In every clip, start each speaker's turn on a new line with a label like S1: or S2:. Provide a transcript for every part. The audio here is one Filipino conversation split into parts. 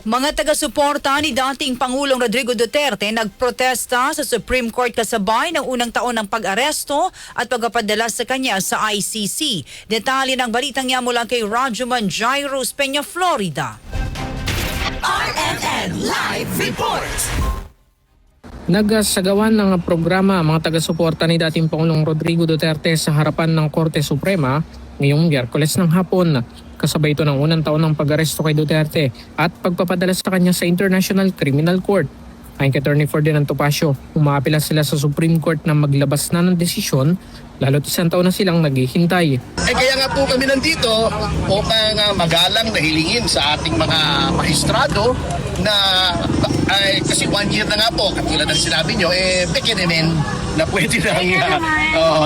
S1: Mga taga-suporta ni dating Pangulong Rodrigo Duterte nagprotesta sa Supreme Court kasabay ng unang taon ng pag-aresto at pagpapadala sa kanya sa ICC. Detalye ng balitang niya mula kay Rajuman Jairus Peña, Florida.
S2: RMN Live Report!
S3: Nagsagawan ng programa ang mga taga-suporta ni dating Pangulong Rodrigo Duterte sa harapan ng Korte Suprema ngayong Miyerkules ng hapon. Kasabay ito ng unang taon ng pag-aresto kay Duterte at pagpapadala sa kanya sa International Criminal Court. Ayon kay Attorney Ferdinand Topacio, umaapila sila sa Supreme Court na maglabas na ng desisyon lalo't isang taon na silang naghihintay.
S4: Kaya nga po kami nandito upang magalang na hilingin sa ating mga maestrado na kasi 1 year na nga po, katulad ng sinabi nyo, pekinemen na pwede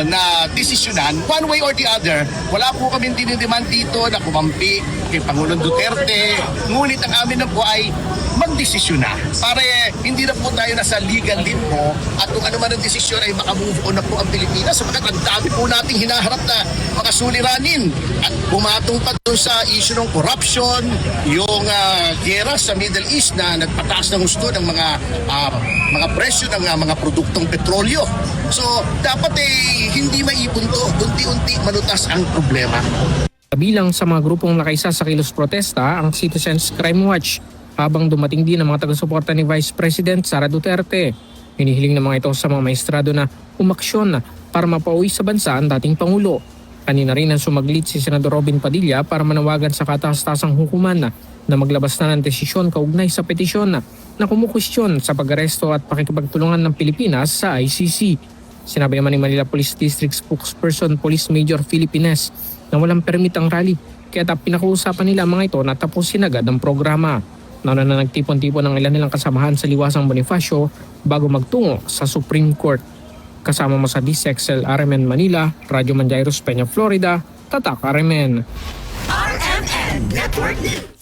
S4: na desisyonan one way or the other. Wala po kami dinidemand dito na kumampi kay Pangulong Duterte. Ngunit ang amin na po ay magdesisyon na para hindi na po tayo nasa legal limbo at kung ano man ang desisyon ay makamove on na po ang Pilipinas sapagkat ang dami po nating hinaharap na mga suliranin at pumatong pa doon sa issue ng corruption, yung gera sa Middle East na nagpataas ng gusto ng mga presyo ng mga produktong petrolyo. So dapat hindi maipon to, unti-unti malutas ang problema.
S3: Kabilang sa mga grupong nakaisa sa kilos protesta ang Citizens Crime Watch, habang dumating din ang mga taga-suporta ni Vice President Sara Duterte. Hinihiling ng mga ito sa mga maestrado na umaksyon para mapauwi sa bansa ang dating Pangulo. Kanina rin ang sumaglit si Senador Robin Padilla para manawagan sa kataas-tasang hukuman na maglabas na ng desisyon kaugnay sa petisyon na kumukwestiyon sa pag-aresto at pakikipagtulungan ng Pilipinas sa ICC. Sinabi naman ni Manila Police District Spokesperson Police Major Philippines na walang permit ang rally kaya pinakausapan nila mga ito na tapusin agad ang programa. Na nagtipon-tipon ng ilan nilang kasamahan sa Liwasang Bonifacio bago magtungo sa Supreme Court. Kasama mo sa DCXL RMN Manila, Radyo Jairus Peña, Florida, Tatak RMN.
S2: RMN Network News!